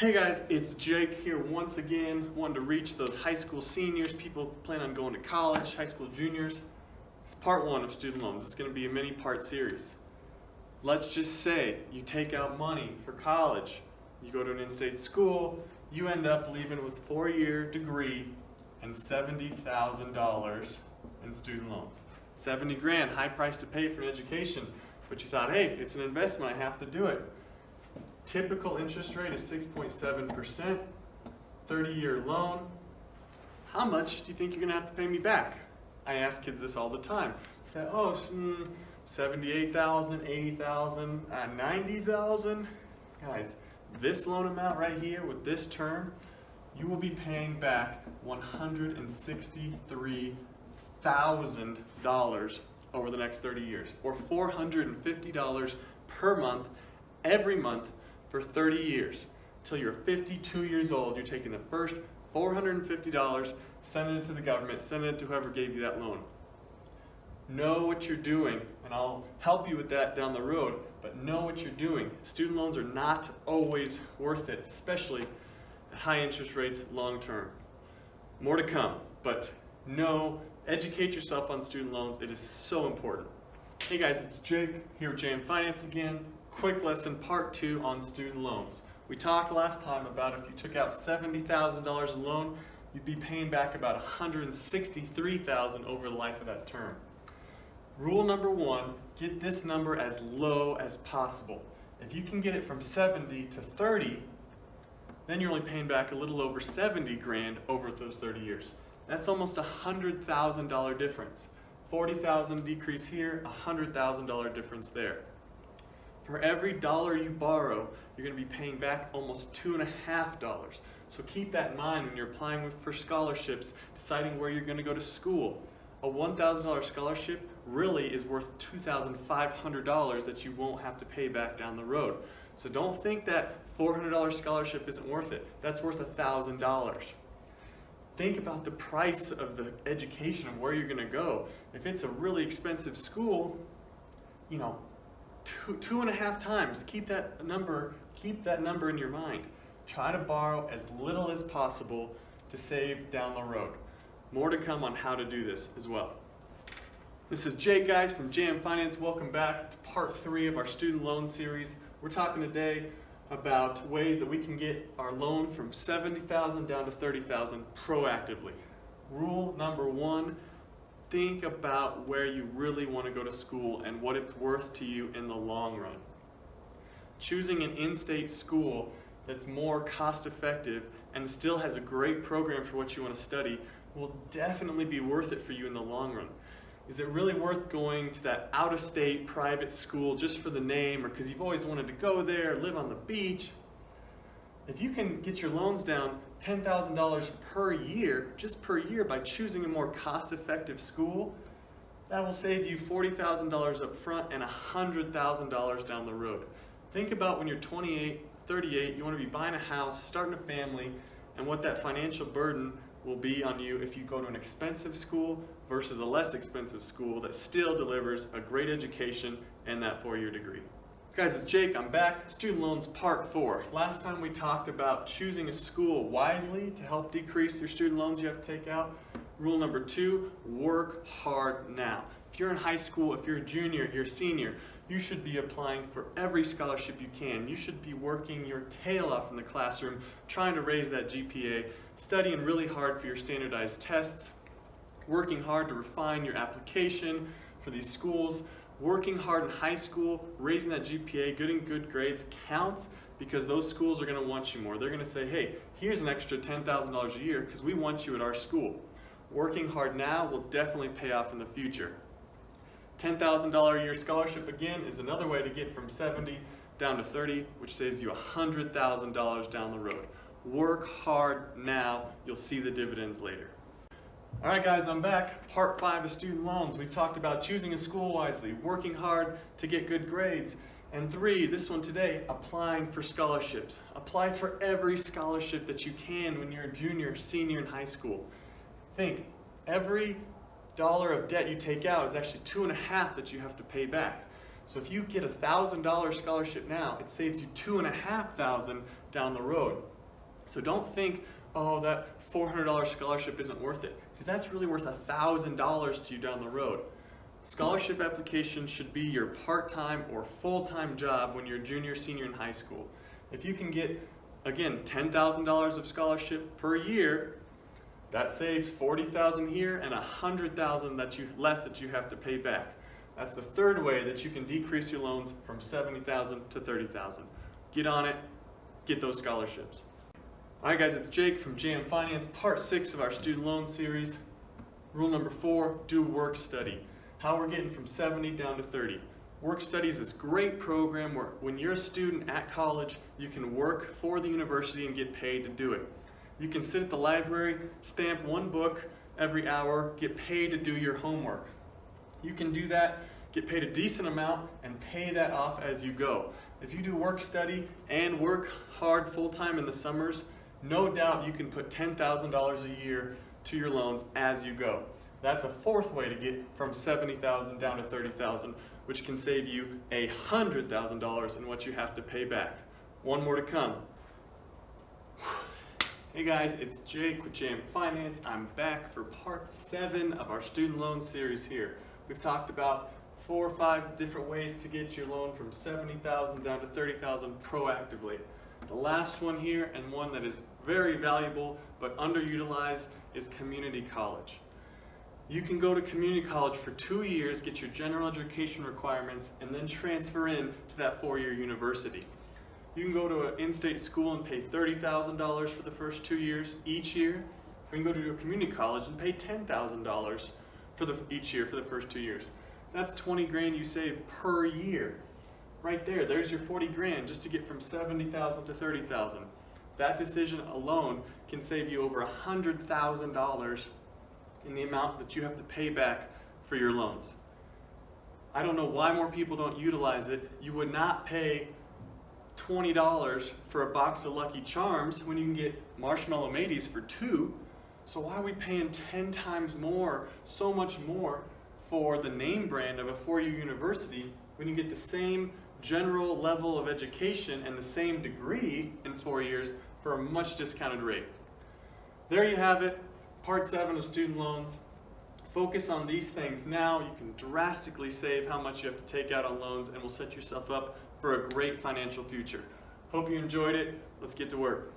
Hey guys, it's Jake here once again, wanting to reach those high school seniors, people plan on going to college, high school juniors. It's part one of student loans. It's going to be a many-part series. Let's just say you take out money for college, you go to an in-state school, you end up leaving with a 4-year degree and $70,000 in student loans. 70 grand, high price to pay for an education, but you thought, hey, it's an investment, I have to do it. Typical interest rate is 6.7%, 30-year loan. How much do you think you're gonna have to pay me back? I ask kids this all the time. I say, oh, 78,000, 80,000, 90,000. Guys, this loan amount right here with this term, you will be paying back $163,000 over the next 30 years, or $450 per month, every month, for 30 years. Until you're 52 years old, you're taking the first $450, sending it to the government, sending it to whoever gave you that loan. Know what you're doing, and I'll help you with that down the road, but know what you're doing. Student loans are not always worth it, especially at high interest rates long term. More to come, but educate yourself on student loans. It is so important. Hey guys, it's Jake here with JM Finance again. Quick lesson, part 2 on student loans. We talked last time about if you took out $70,000 in loan, you'd be paying back about $163,000 over the life of that term. Rule number 1, get this number as low as possible. If you can get it from 70 to 30, then you're only paying back a little over 70 grand over those 30 years. That's almost a $100,000 difference. 40,000 decrease here, $100,000 difference there. For every dollar you borrow, you're going to be paying back almost $2.50. So keep that in mind when you're applying for scholarships, deciding where you're going to go to school. A $1,000 scholarship really is worth $2,500 that you won't have to pay back down the road. So don't think that $400 scholarship isn't worth it. That's worth $1,000. Think about the price of the education of where you're going to go. If it's a really expensive school, two and a half times. Keep that number in your mind. Try to borrow as little as possible to save down the road. More to come on how to do this as well. This is Jake, guys, from JM Finance. Welcome back to part 3 of our student loan series. We're talking today about ways that we can get our loan from $70,000 down to $30,000 proactively. Rule number 1, think about where you really want to go to school and what it's worth to you in the long run. Choosing an in-state school that's more cost-effective and still has a great program for what you want to study will definitely be worth it for you in the long run. Is it really worth going to that out-of-state private school just for the name or because you've always wanted to go there, live on the beach? If you can get your loans down $10,000 per year, just per year, by choosing a more cost-effective school, that will save you $40,000 up front and $100,000 down the road. Think about when you're 28, 38, you want to be buying a house, starting a family, and what that financial burden will be on you if you go to an expensive school versus a less expensive school that still delivers a great education and that 4-year degree. Guys, it's Jake. I'm back. Student loans part 4. Last time we talked about choosing a school wisely to help decrease your student loans you have to take out. Rule number 2, work hard now. If you're in high school, if you're a junior, you're a senior, you should be applying for every scholarship you can. You should be working your tail off in the classroom, trying to raise that GPA, studying really hard for your standardized tests, working hard to refine your application for these schools. Working hard in high school, raising that GPA, getting good grades counts because those schools are going to want you more. They're going to say, hey, here's an extra $10,000 a year because we want you at our school. Working hard now will definitely pay off in the future. $10,000 a year scholarship, again, is another way to get from 70 down to 30, which saves you $100,000 down the road. Work hard now. You'll see the dividends later. All right, guys, I'm back. Part 5 of student loans. We've talked about choosing a school wisely, working hard to get good grades, and 3, this one today, applying for scholarships. Apply for every scholarship that you can when you're a junior, senior in high school. Think, every dollar of debt you take out is actually $2.50 that you have to pay back. So if you get a $1,000 scholarship now, it saves you $2,500 down the road. So don't think, oh, that $400 scholarship isn't worth it, because that's really worth $1,000 to you down the road. Scholarship application should be your part-time or full-time job when you're a junior, senior in high school. If you can get, again, $10,000 of scholarship per year, that saves $40,000 here and $100,000 less that you have to pay back. That's the third way that you can decrease your loans from $70,000 to $30,000. Get on it, get those scholarships. All right, guys, it's Jake from JM Finance, part 6 of our student loan series. Rule number 4, do work study. How we're getting from 70 down to 30. Work study is this great program where when you're a student at college, you can work for the university and get paid to do it. You can sit at the library, stamp one book every hour, get paid to do your homework. You can do that, get paid a decent amount, and pay that off as you go. If you do work study and work hard full-time in the summers, no doubt you can put $10,000 a year to your loans as you go. That's a fourth way to get from $70,000 down to $30,000, which can save you $100,000 in what you have to pay back. One more to come. Hey guys, it's Jake with JM Finance. I'm back for part 7 of our student loan series here. We've talked about 4 or 5 different ways to get your loan from $70,000 down to $30,000 proactively. The last one here, and one that is very valuable but underutilized, is community college. You can go to community college for 2 years, get your general education requirements, and then transfer in to that 4-year university. You can go to an in-state school and pay $30,000 for the first 2 years each year. Or you can go to a community college and pay $10,000 each year for the first 2 years. That's 20 grand you save per year. Right there, there's your 40 grand just to get from 70,000 to 30,000. That decision alone can save you over $100,000 in the amount that you have to pay back for your loans. I don't know why more people don't utilize it. You would not pay $20 for a box of Lucky Charms when you can get Marshmallow Mateys for 2. So why are we paying 10 times more, so much more, for the name brand of a 4-year university when you get the same general level of education and the same degree in 4 years for a much discounted rate? There you have it. Part 7 of student loans. Focus on these things now. You can drastically save how much you have to take out on loans and will set yourself up for a great financial future. Hope you enjoyed it. Let's get to work.